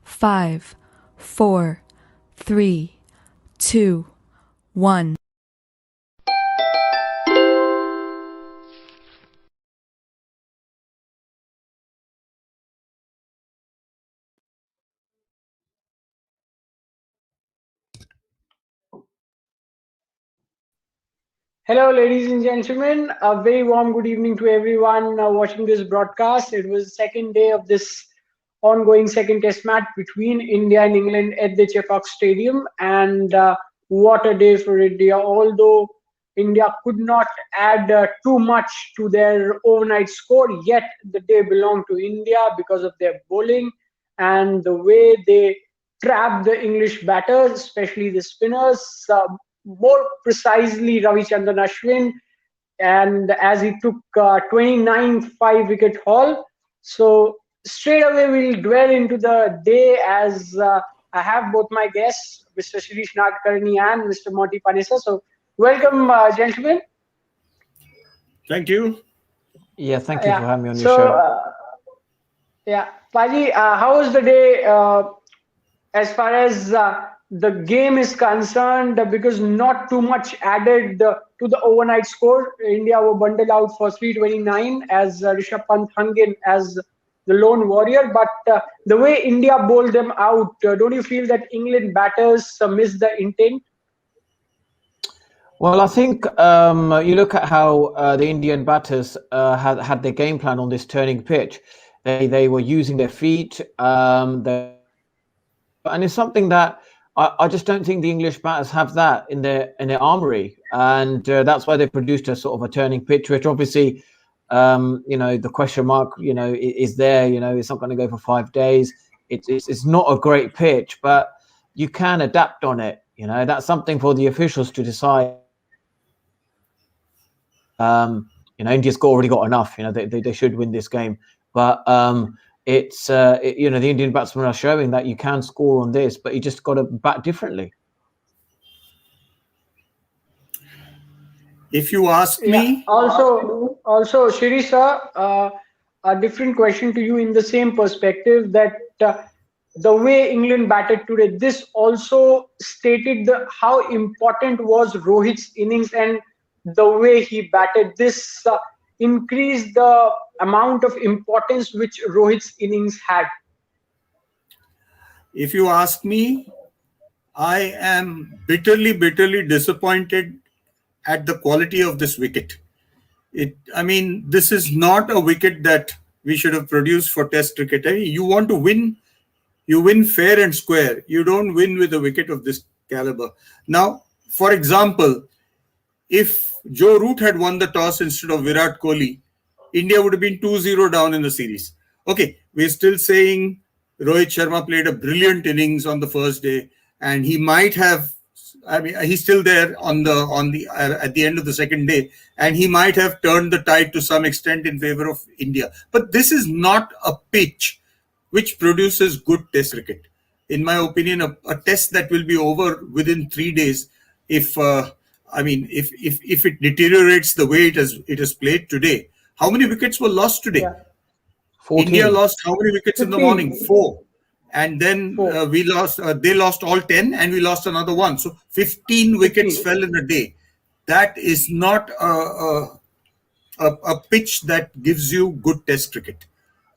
5, 4, 3, 2, 1. Hello, ladies and gentlemen. A very warm good evening to everyone watching this broadcast. It was the second day of this ongoing second test match between India and England at the Chepauk Stadium. And what a day for India. Although India could not add too much to their overnight score, yet the day belonged to India because of their bowling and the way they trapped the English batters, especially the spinners. More precisely, Ravichandran Ashwin, and as he took 29 5-wicket haul. So straight away we'll dwell into the day as I have both my guests, Mr. Shirish Nadkarni and Mr. Monty Panesar. So welcome, gentlemen. Thank you. Yeah, thank you for having me on your show. Paji, how was the day as far as the game is concerned? Because not too much added to the overnight score. India were bundled out for 329 as Rishabh Pant hung in as the lone warrior. But the way India bowled them out, don't you feel that England batters missed the intent? Well, I think you look at how the Indian batters had their game plan on this turning pitch. They were using their feet, and it's something that I just don't think the English batters have that in their armory, and that's why they produced a sort of a turning pitch, which obviously, the question mark, is there. It's not going to go for 5 days. It's not a great pitch, but you can adapt on it. That's something for the officials to decide. India's already got enough. They should win this game, but it's the Indian batsmen are showing that you can score on this, but you just got to bat differently. If you ask me, also Shirish sir, a different question to you in the same perspective that the way England batted today, this also stated how important was Rohit's innings, and the way he batted this increased the amount of importance which Rohit's innings had. If you ask me, I am bitterly disappointed at the quality of this wicket. This is not a wicket that we should have produced for Test cricket. You want to win, you win fair and square. You don't win with a wicket of this caliber. Now, for example, if Joe Root had won the toss instead of Virat Kohli, India would have been 2-0 down in the series. Okay, we're still saying Rohit Sharma played a brilliant innings on the first day, and he might have. He's still there at the end of the second day, and he might have turned the tide to some extent in favor of India. But this is not a pitch which produces good Test cricket. In my opinion, a test that will be over within 3 days, if it deteriorates the way it is played today. How many wickets were lost today? Yeah. 14. India lost how many wickets 15. in the morning? 4. And then we lost. They lost all 10, and we lost another 1. So 15 wickets fell in a day. That is not a pitch that gives you good Test cricket.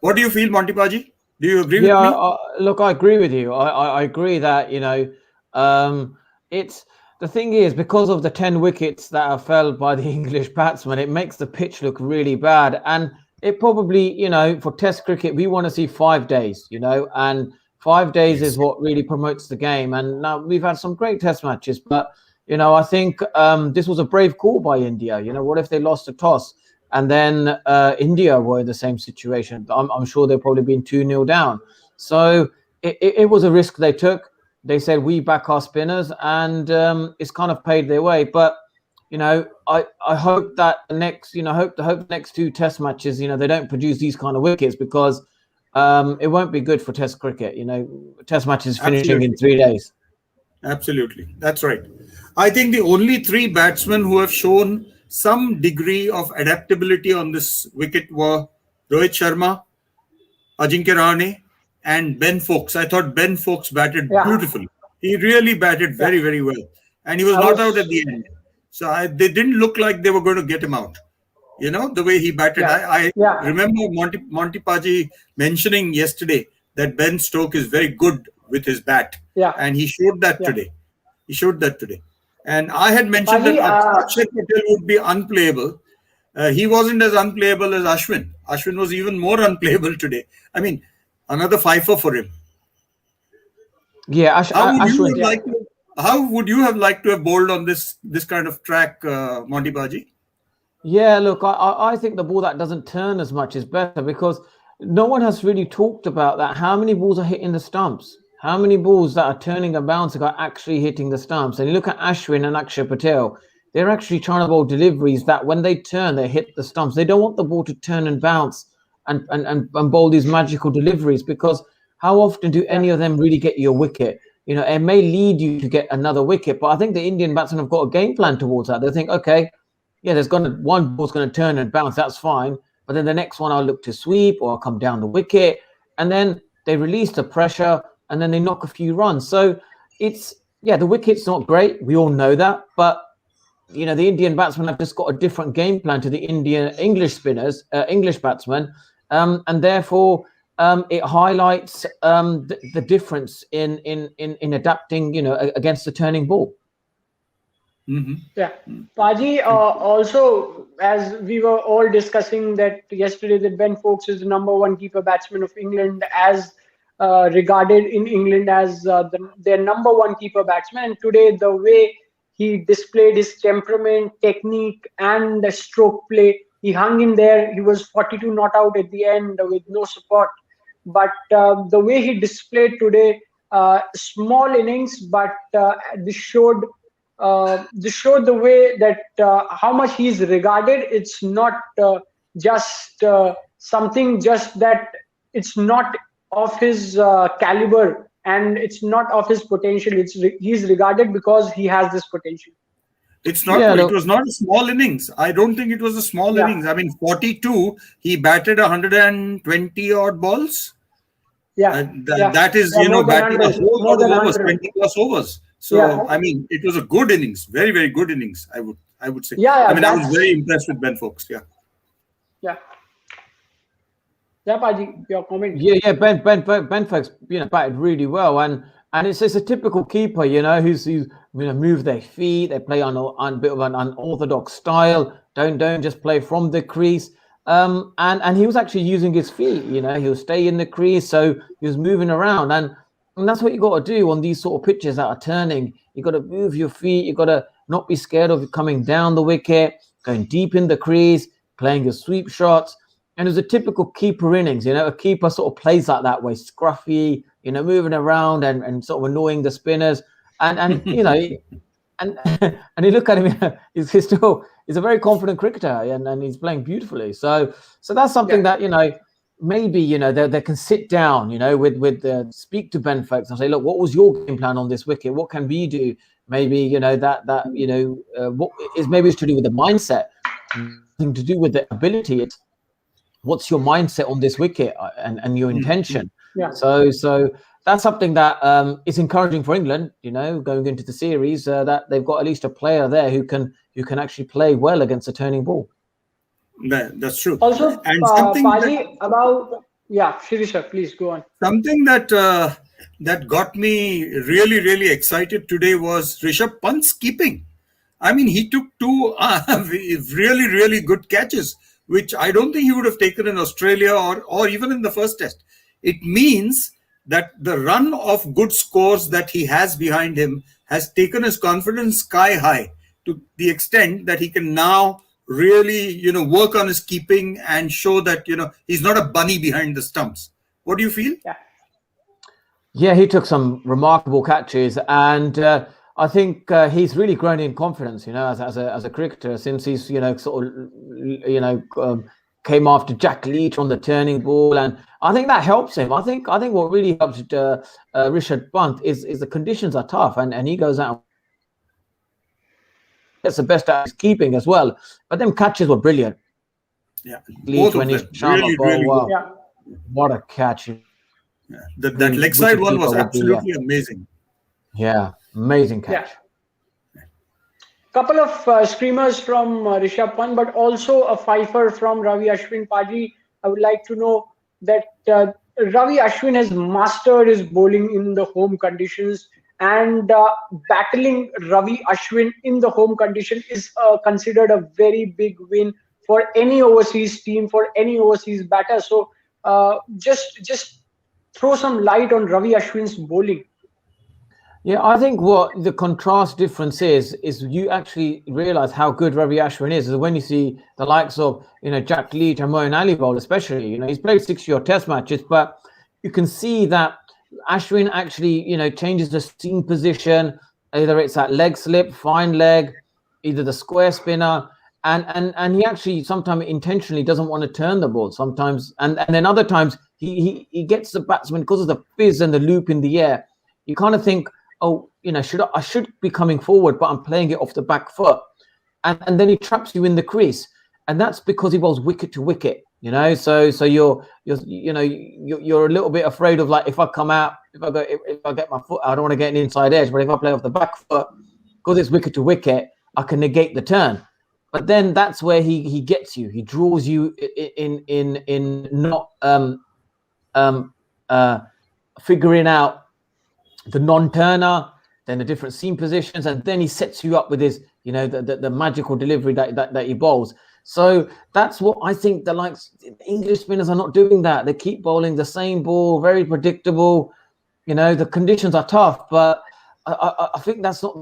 What do you feel, Monty Paji? Do you agree with me? Look, I agree with you. I agree that it's the thing is, because of the 10 wickets that are fell by the English batsmen, it makes the pitch look really bad. And it probably, for Test cricket, we want to see 5 days, and 5 days is what really promotes the game. And now we've had some great Test matches, but, I think this was a brave call by India. What if they lost a toss and then India were in the same situation? I'm sure they've probably been 2-0 down. So it was a risk they took. They said, we back our spinners, and it's kind of paid their way. But, I hope that the next 2 Test matches, they don't produce these kind of wickets, because it won't be good for Test cricket. Test matches finishing in 3 days. Absolutely. That's right. I think the only 3 batsmen who have shown some degree of adaptability on this wicket were Rohit Sharma, Ajinkya Rahane, and Ben Foakes. I thought Ben Foakes batted beautifully. He really batted very, very well. And he was not out at the end. So they didn't look like they were going to get him out. You know, the way he batted. I remember Monty Paji mentioning yesterday that Ben Stokes is very good with his bat. And he showed that today. He showed that today. And I had mentioned that Akshay Patel would be unplayable. He wasn't as unplayable as Ashwin. Ashwin was even more unplayable today. I mean, another fifer for him. Yeah, how would you have liked to have bowled on this kind of track, Monty Paji? Yeah, look, I think the ball that doesn't turn as much is better, because no one has really talked about that. How many balls are hitting the stumps? How many balls that are turning and bouncing are actually hitting the stumps? And you look at Ashwin and Akshay Patel, they're actually trying to bowl deliveries that when they turn, they hit the stumps. They don't want the ball to turn and bounce and bowl these magical deliveries, because how often do any of them really get you a wicket? You know, it may lead you to get another wicket, but I think the Indian batsmen have got a game plan towards that. They think, okay, yeah, one ball's going to turn and bounce, that's fine. But then the next one I'll look to sweep or I'll come down the wicket. And then they release the pressure and then they knock a few runs. So the wicket's not great. We all know that. But, you know, the Indian batsmen have just got a different game plan to the English batsmen. And therefore, it highlights the difference in adapting, you know, against the turning ball. Yeah, Paji, also, as we were all discussing that yesterday, that Ben Foakes is the #1 keeper batsman of England, as regarded in England as their #1 keeper batsman. And today, the way he displayed his temperament, technique, and the stroke play, he hung in there. He was 42 not out at the end with no support. But the way he displayed today, small innings, but this showed the way that how much he's regarded. It's not just something just that it's not of his caliber and it's not of his potential. He's regarded because he has this potential. It's not. It was not a small innings. I don't think it was a small innings. I mean, 42. He batted 120 odd balls. That is, you know, batting a whole lot of overs, 20 plus overs. So I mean, it was a good innings, very, very good innings. I would say. I mean, I was very impressed with Ben Foakes. Yeah, Paji, your comment. Yeah, Ben Foakes, you know, batted really well, and it's a typical keeper, you know, who's you know, move their feet, they play on a bit of an unorthodox style. Don't just play from the crease. And he was actually using his feet, you know, he'll stay in the crease, so he was moving around, and that's what you got to do on these sort of pitches that are turning. You got to move your feet, you got to not be scared of coming down the wicket, going deep in the crease, playing your sweep shots. And it was a typical keeper innings, you know, a keeper sort of plays like that way, scruffy, you know, moving around and sort of annoying the spinners, and you know, and you look at him, he's a very confident cricketer, and he's playing beautifully. So that's something that, you know, maybe, you know, they can sit down, you know, with speak to Ben Foakes and say, look, what was your game plan on this wicket? What can we do? Maybe, you know, that you know, what is maybe it's to do with the mindset, nothing to do with the ability. It's what's your mindset on this wicket and your intention. So that's something that is encouraging for England, you know, going into the series, that they've got at least a player there who can actually play well against a turning ball. That's true. Also, and something Paji, about Shirisha, please go on. Something that got me really, really excited today was Rishabh Pant's keeping. I mean, he took two really, really good catches, which I don't think he would have taken in Australia or even in the first test. It means that the run of good scores that he has behind him has taken his confidence sky high, to the extent that he can now really, you know, work on his keeping and show that, you know, he's not a bunny behind the stumps. What do you feel? Yeah, he took some remarkable catches, and I think he's really grown in confidence, you know, as a cricketer, since he's, you know, sort of, you know, came after Jack Leach on the turning ball, and I think that helps him. I think what really helps Rishabh Pant is the conditions are tough, and he goes out. That's the best at his keeping as well. But them catches were brilliant. Yeah, Leach when he's really, really wow. What a catch! Yeah. That leg side one was wicketkeeper would be, absolutely amazing. Yeah, amazing catch. Yeah. Couple of screamers from Rishabh Pant, but also a fifer from Ravi Ashwin. Paji, I would like to know that Ravi Ashwin has mastered his bowling in the home conditions, and battling Ravi Ashwin in the home condition is considered a very big win for any overseas team, for any overseas batter. So just throw some light on Ravi Ashwin's bowling. Yeah, I think what the contrast difference is you actually realize how good Ravi Ashwin is when you see the likes of, Jack Leach and Moeen Ali bowl, especially. He's played 60-odd test matches, but you can see that Ashwin actually, changes the seam position, either it's that leg slip, fine leg, either the square spinner, and he actually sometimes intentionally doesn't want to turn the ball sometimes, and then other times he gets the batsman because of the fizz and the loop in the air. You kind of think, oh, I should be coming forward, but I'm playing it off the back foot, and then he traps you in the crease, and that's because he bowls wicket to wicket. So you're a little bit afraid of, like, if I come out, if I get my foot, I don't want to get an inside edge, but if I play off the back foot, because it's wicket to wicket, I can negate the turn. But then that's where he gets you. He draws you in not figuring out the non-turner, then the different seam positions, and then he sets you up with his, the magical delivery that he bowls. So that's what I think the English spinners are not doing that. They keep bowling the same ball, very predictable. The conditions are tough, but I think that's not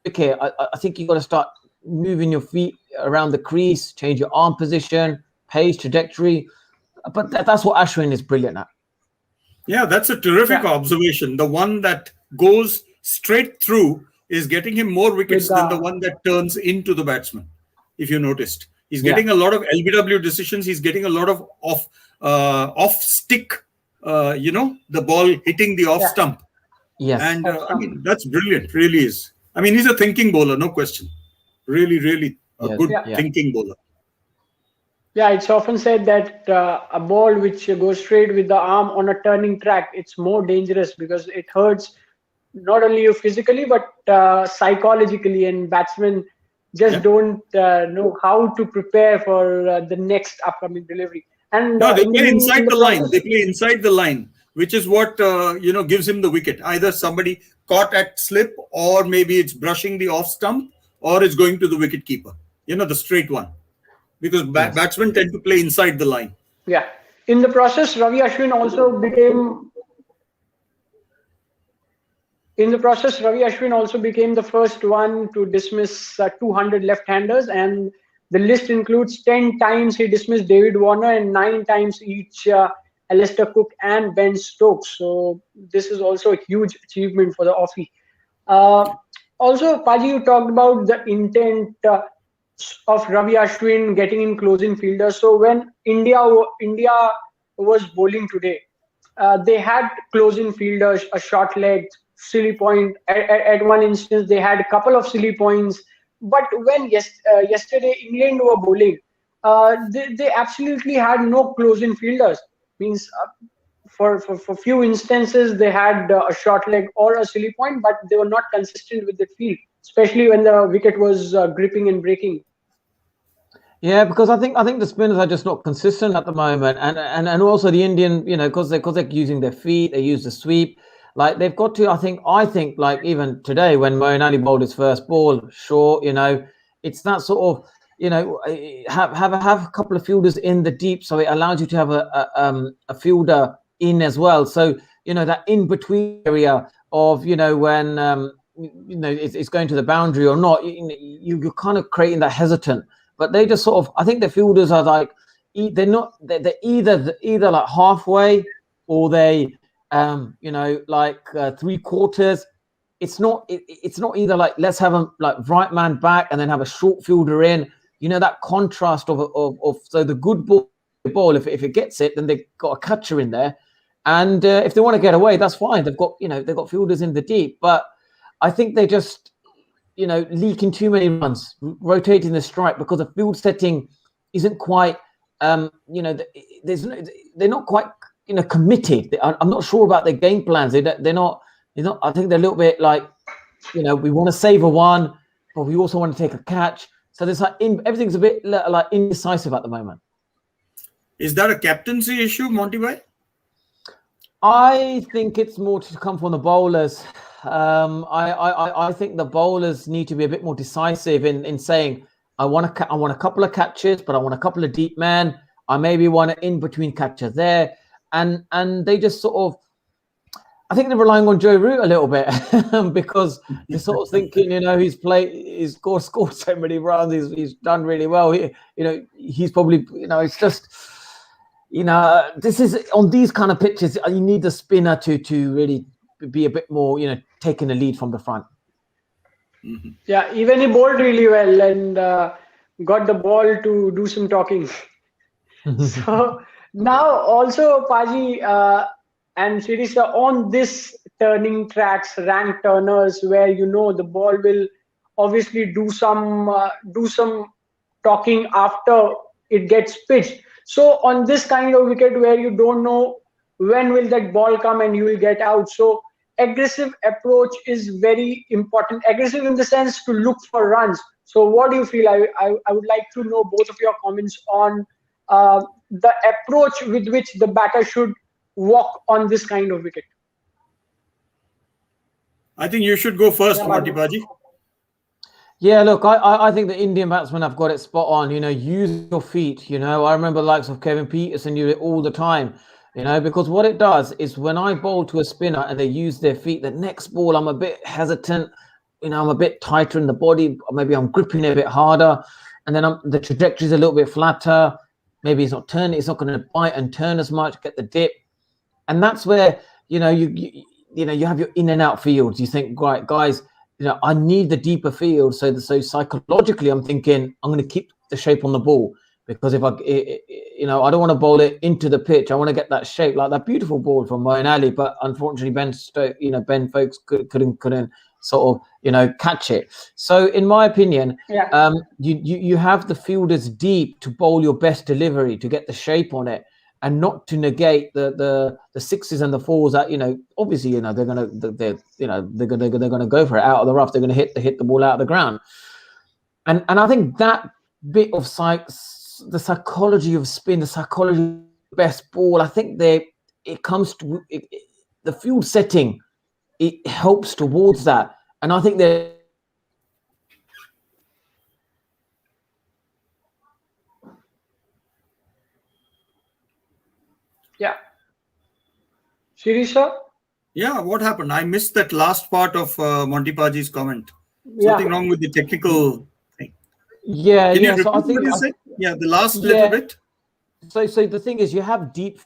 okay. I think you've got to start moving your feet around the crease, change your arm position, pace, trajectory. But that's what Ashwin is brilliant at. Yeah, that's a terrific observation. The one that goes straight through is getting him more wickets than the one that turns into the batsman. If you noticed, he's getting a lot of LBW decisions. He's getting a lot of off stick. The ball hitting the off stump. Yes, and I mean, that's brilliant. Really is. I mean, he's a thinking bowler, no question. Really, really a good thinking bowler. Yeah, it's often said that a ball which goes straight with the arm on a turning track, it's more dangerous because it hurts not only you physically but psychologically, and batsmen just don't know how to prepare for the next upcoming delivery. And no, they play inside the line. They play inside the line, which is what gives him the wicket. Either somebody caught at slip, or maybe it's brushing the off stump, or it's going to the wicket keeper. The straight one. Because batsmen tend to play inside the line. Yeah. In the process, Ravi Ashwin also became the first one to dismiss 200 left-handers, and the list includes 10 times he dismissed David Warner and 9 times each Alistair Cook and Ben Stokes. So this is also a huge achievement for the Offie. Also, Paji, you talked about the intent of Ravi Ashwin getting in closing fielders. So when India was bowling today, they had closing fielders, a short leg, silly point. At one instance, they had a couple of silly points. But when yesterday England were bowling, they absolutely had no closing fielders. Means for few instances they had a short leg or a silly point, but they were not consistent with the field, especially when the wicket was gripping and breaking. Yeah, because I think the spinners are just not consistent at the moment, and also the Indian, because they're using their feet, they use the sweep. Like, they've got to. I think like even today when Moeen Ali bowled his first ball short, it's that sort of, have a couple of fielders in the deep, so it allows you to have a fielder in as well. So that in between area of when it's going to the boundary or not, you're kind of creating that hesitant. But they just sort of, I think the fielders are like, they're either like halfway, or they like 3/4. It's not either like, let's have a like right man back and then have a short fielder in. That contrast of so the good ball, if it gets it, then they've got a catcher in there, and if they want to get away, that's fine. They've got fielders in the deep, but I think they just leaking too many runs, rotating the strike, because the field setting isn't quite they're not quite committed. I'm not sure about their game plans. They're not. I think they're a little bit like, we want to save a one, but we also want to take a catch. So there's like everything's a bit like indecisive at the moment. Is that a captaincy issue, Monty Bhai? I think it's more to come from the bowlers. I think the bowlers need to be a bit more decisive in saying, I want a couple of catches, but I want a couple of deep men. I maybe want an in-between catcher there. And they just sort of, I think they're relying on Joe Root a little bit because they're sort of thinking, he's scored so many runs, he's done really well. He's probably, it's just, this is on these kind of pitches, you need the spinner to really be a bit more, taking the lead from the front. Mm-hmm. Yeah, even he bowled really well and got the ball to do some talking. So now also Paji and Sirisa, on this turning tracks, rank turners, where the ball will obviously do some talking after it gets pitched. So on this kind of wicket where you don't know when will that ball come and you will get out. So aggressive approach is very important. Aggressive in the sense to look for runs. So what do you feel? I would like to know both of your comments on the approach with which the batter should walk on this kind of wicket. I think you should go first, Monty Paji. Yeah, look, I think the Indian batsmen have got it spot on. Use your feet. I remember the likes of Kevin Peterson do it all the time. Because what it does is when I bowl to a spinner and they use their feet, the next ball I'm a bit hesitant. I'm a bit tighter in the body. Maybe I'm gripping it a bit harder, and then the trajectory is a little bit flatter. Maybe it's not turning. It's not going to bite and turn as much. Get the dip, and that's where you have your in and out fields. You think, right, guys. I need the deeper field. So psychologically, I'm thinking I'm going to keep the shape on the ball because if I don't want to bowl it into the pitch. I want to get that shape, like that beautiful ball from Moeen Ali. But unfortunately, Ben Foakes couldn't sort of catch it. So in my opinion, you have the fielders deep to bowl your best delivery to get the shape on it. And not to negate the sixes and the fours that obviously they're gonna go for it out of the rough. They're gonna hit the ball out of the ground, and I think that bit of the psychology of spin, the psychology of the best ball. I think the field setting, it helps towards that, and I think they're. Yeah. Sirisa? Yeah, what happened? I missed that last part of Monty Paji's comment. Something wrong with the technical thing. Yeah, Can you repeat so I think what you said? Yeah, the last little bit. So the thing is, you have deep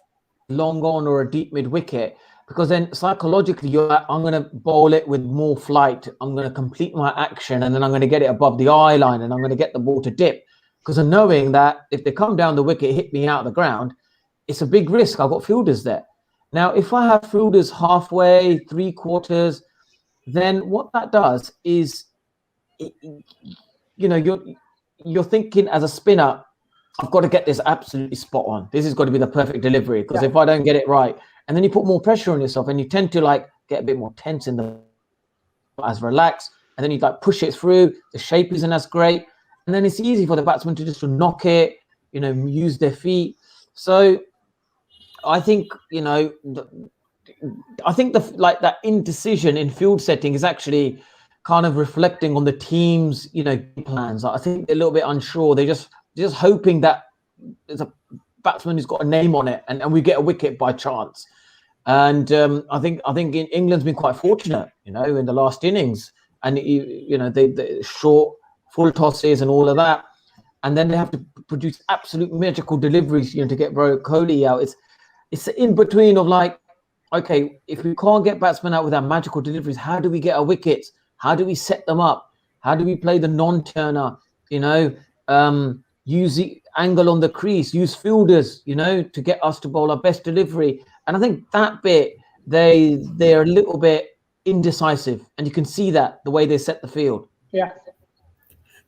long on or a deep mid wicket because then psychologically you're like, I'm going to bowl it with more flight. I'm going to complete my action and then I'm going to get it above the eye line and I'm going to get the ball to dip because of knowing that if they come down the wicket, hit me out of the ground. It's a big risk. I've got fielders there. Now, if I have fielders halfway, 3/4, then what that does is, you're thinking as a spinner, I've got to get this absolutely spot on. This has got to be the perfect delivery because if I don't get it right, and then you put more pressure on yourself and you tend to get a bit more tense in the as relaxed, and then you push it through. The shape isn't as great, and then it's easy for the batsman to just knock it, use their feet. So. I think that indecision in field setting is actually kind of reflecting on the team's plans. I think they're a little bit unsure. They're just hoping that there's a batsman who's got a name on it and we get a wicket by chance. And I think England's been quite fortunate, in the last innings, and they short full tosses and all of that, and then they have to produce absolute magical deliveries, to get Kohli out. It's in between of okay, if we can't get batsmen out with our magical deliveries, how do we get our wickets? How do we set them up? How do we play the non-turner? Use the angle on the crease, use fielders, to get us to bowl our best delivery. And I think that bit, they're a little bit indecisive. And you can see that the way they set the field. Yeah.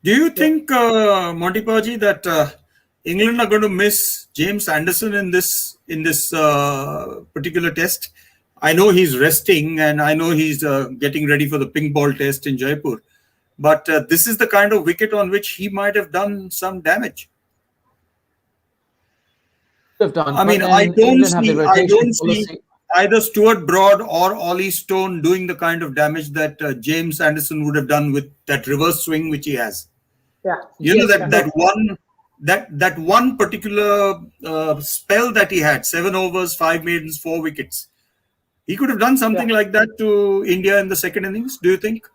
Do you think, Monty Paji, that England are going to miss James Anderson in this particular test. I know he's resting, and I know he's getting ready for the pink ball test in Jaipur. But this is the kind of wicket on which he might have done some damage. I mean, I don't see either Stuart Broad or Ollie Stone doing the kind of damage that James Anderson would have done with that reverse swing which he has. Yeah, you know that one particular spell that he had, 7 overs, 5 maidens, 4 wickets. He could have done something like that to India in the second innings. Do you think?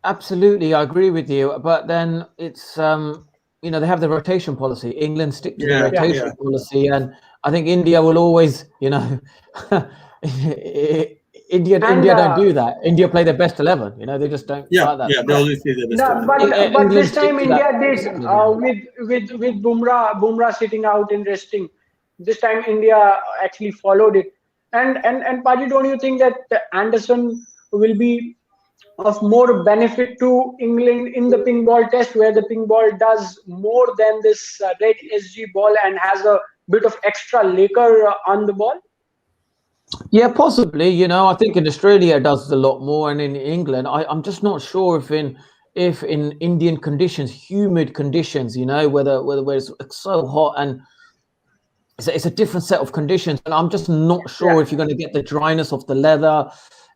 Absolutely, I agree with you. But then it's they have the rotation policy. England stick to the rotation policy, and I think India will always, India don't do that. India play their best 11. They just don't. Yeah, that. They always play their best 11. But this time India did with Bumrah sitting out and resting. This time India actually followed it. And Paji, don't you think that Anderson will be of more benefit to England in the pink ball test, where the pink ball does more than this red SG ball and has a bit of extra lacquer on the ball? Yeah, possibly. I think in Australia it does a lot more, and in England, I'm just not sure if in Indian conditions, humid conditions, where it's so hot and it's a different set of conditions, and I'm just not sure if you're going to get the dryness of the leather.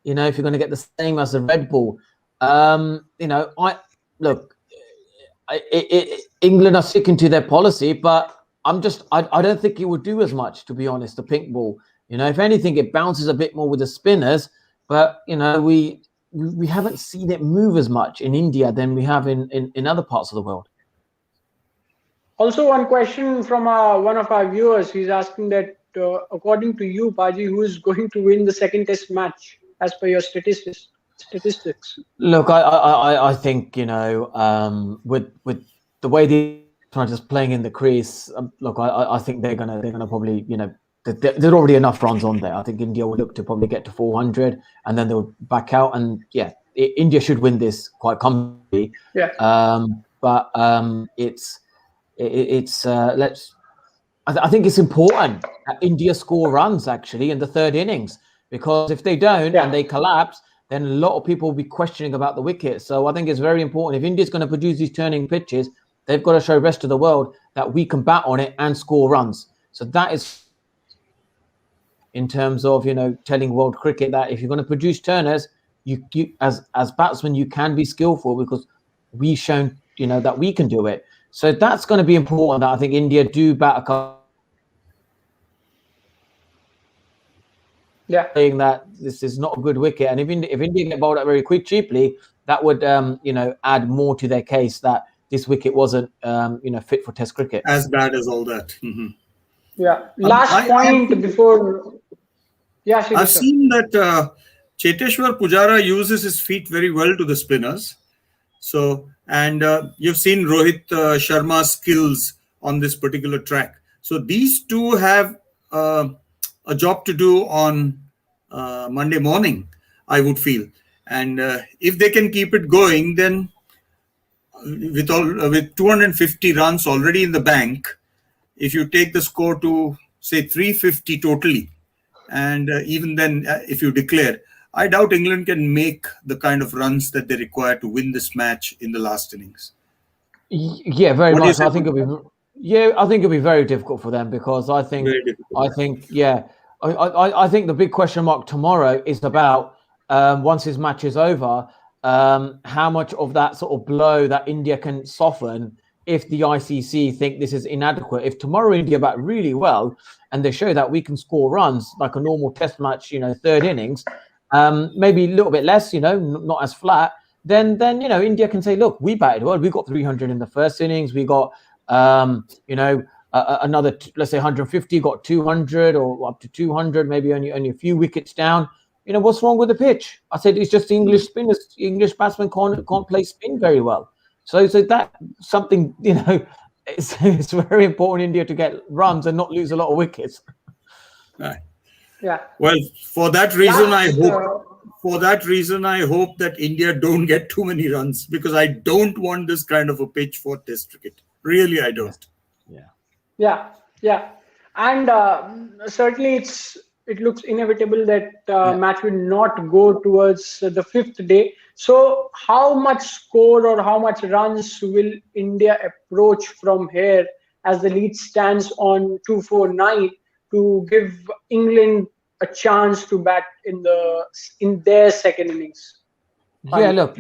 If you're going to get the same as the red ball. England are sticking to their policy, but I don't think it would do as much, to be honest, the pink ball. If anything, it bounces a bit more with the spinners, but, we haven't seen it move as much in India than we have in other parts of the world. Also, one question from one of our viewers. He's asking that, according to you, Paji, who is going to win the second test match as per your statistics? Look, I think, with the way they're just playing in the crease, I think they're gonna probably, there are already enough runs on there. I think India will look to probably get to 400, and then they'll back out. And India should win this quite comfortably. Yeah. But I think it's important that India score runs actually in the third innings, because if they don't and they collapse, then a lot of people will be questioning about the wicket. So I think it's very important. If India's going to produce these turning pitches, they've got to show the rest of the world that we can bat on it and score runs. So that is in terms of, telling world cricket that if you're going to produce turners, you as batsmen, you can be skillful, because we've shown, that we can do it. So that's going to be important, that I think India do bat a couple. Saying that this is not a good wicket, and if India get bowled out very cheaply, that would add more to their case that this wicket wasn't fit for Test cricket. As bad as all that. Mm-hmm. Yeah. Last point before. Yeah, I've seen that Cheteshwar Pujara uses his feet very well to the spinners. So, and you've seen Rohit Sharma's skills on this particular track. So these two have a job to do on Monday morning, I would feel. And if they can keep it going, then with 250 runs already in the bank, if you take the score to say 350 totally, and even then if you declare, I doubt England can make the kind of runs that they require to win this match in the last innings. Yeah, very much. I think it'll be very difficult for them, because I think the big question mark tomorrow is about once his match is over, how much of that sort of blow that India can soften if the ICC think this is inadequate. If tomorrow India bat really well and they show that we can score runs like a normal test match, third innings, maybe a little bit less, not as flat, then India can say, look, we batted well. We got 300 in the first innings. We got, another, let's say 150, got 200 or up to 200, maybe only a few wickets down. What's wrong with the pitch? I said it's just English spinners. English batsmen can't play spin very well. So that something, it's very important India to get runs and not lose a lot of wickets. Right. Yeah. Well, for that reason, I hope that India don't get too many runs, because I don't want this kind of a pitch for Test cricket. Really, I don't. Yeah. Yeah, yeah, and certainly it looks inevitable that Yeah. match will not go towards the fifth day. So, how much score or how much runs will India approach from here as the lead stands on 249 to give England a chance to bat in their second innings? Yeah, Fine. look,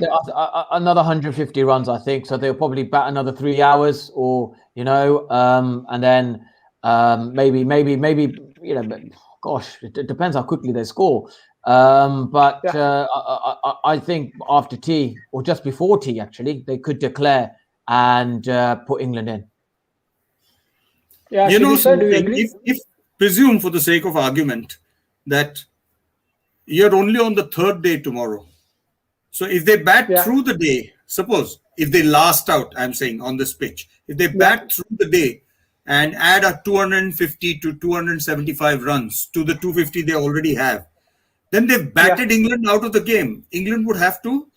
another 150 runs, I think. So they'll probably bat another 3 hours, or and then maybe, but gosh, it depends how quickly they score. But Yeah, I think after tea or just before tea, actually, they could declare and put England in. yeah. You know Sridhar, do you something, agree? if presume for the sake of argument that you're only on the third day tomorrow. So if they bat Yeah, through the day, suppose if they last out, I'm saying on this pitch, if they yeah, bat through the day and add a 250 to 275 runs to the 250 they already have, then they've yeah. batted England out of the game. England would have to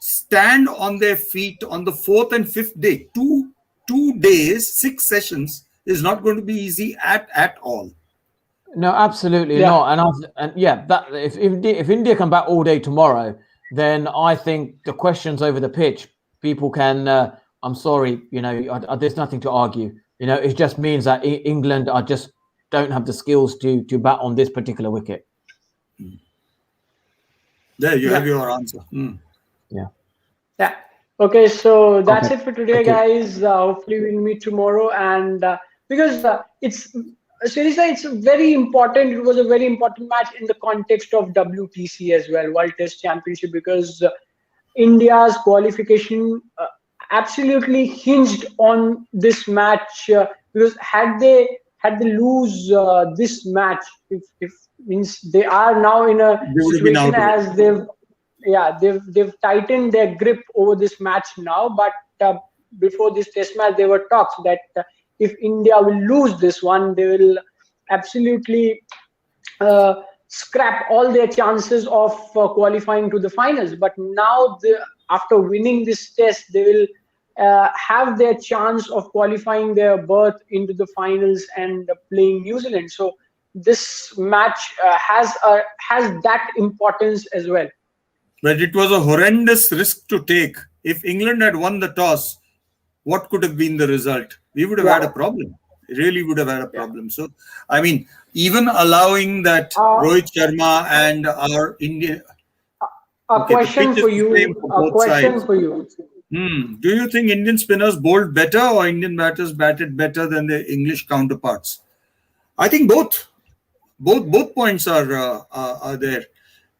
stand on their feet on the fourth and fifth day. Two days, 6 sessions is not going to be easy at all. No, absolutely Yeah. not. And yeah, that if India come back all day tomorrow, then I think the questions over the pitch, people can. I'm sorry, there's nothing to argue. It just means that England are just don't have the skills to bat on this particular wicket. There you have Yeah. your answer. Yeah. Yeah. Okay, so that's Okay. it for today, Thank you. guys. Hopefully, we'll meet tomorrow. And because it's seriously, it's very important. It was a very important match in the context of WTC as well, World Test Championship, because India's qualification absolutely hinged on this match. Because had they lose this match, if means they are now in a They would have been situation out of it. as they've tightened their grip over this match now. But before this test match, there were talks that if India will lose this one, they will absolutely scrap all their chances of qualifying to the finals. But now, after winning this test, they will have their chance of qualifying their berth into the finals and playing New Zealand. So this match has that importance as well. But it was a horrendous risk to take. If England had won the toss, what could have been the result? We would have had a problem. Really would have had a problem. So, I mean, even allowing that Rohit Sharma and our Indian. A question for you. A question for you. Do you think Indian spinners bowled better or Indian batters batted better than their English counterparts? I think both. Both points are there.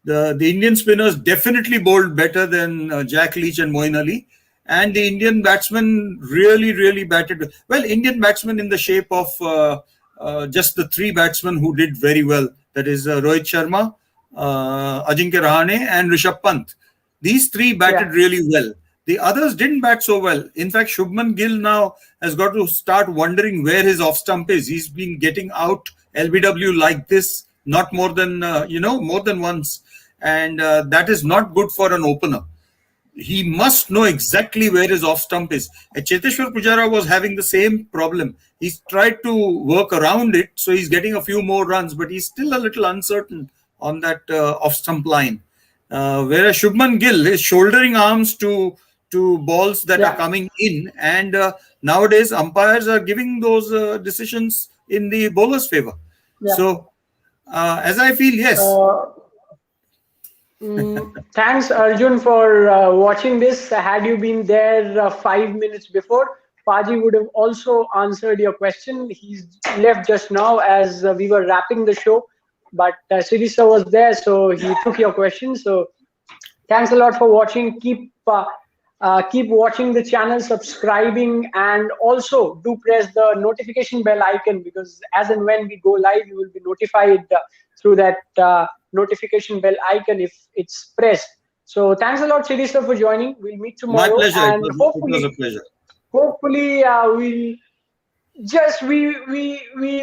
The Indian spinners definitely bowled better than Jack Leach and Moeen Ali. And the Indian batsmen really batted well. Indian batsmen in the shape of just the three batsmen who did very well. That is Rohit Sharma, Ajinkya Rahane, and Rishabh Pant. These three batted really well. The others didn't bat so well. In fact, Shubman Gill now has got to start wondering where his off stump is. He's been getting out LBW like this not more than more than once, and that is not good for an opener. He must know exactly where his off stump is. Cheteshwar Pujara was having the same problem. He's tried to work around it, so he's getting a few more runs, but he's still a little uncertain on that off stump line. Whereas Shubman Gill is shouldering arms to balls that are coming in, and nowadays umpires are giving those decisions in the bowler's favor. So, as I feel, yes. Thanks, Arjun, for watching this. Had you been there 5 minutes before, Paji would have also answered your question. He's left just now as we were wrapping the show, but Sirisa was there, so he took your question. So thanks a lot for watching. Keep watching the channel, subscribing, and also do press the notification bell icon, because as and when we go live, you will be notified through that notification bell icon if it's pressed. So thanks a lot, Sirisa, for joining. We'll meet tomorrow. My pleasure. And it was a pleasure. Hopefully, we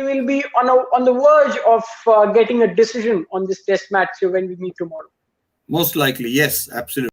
will be on the verge of getting a decision on this test match when we meet tomorrow. Most likely, yes, absolutely.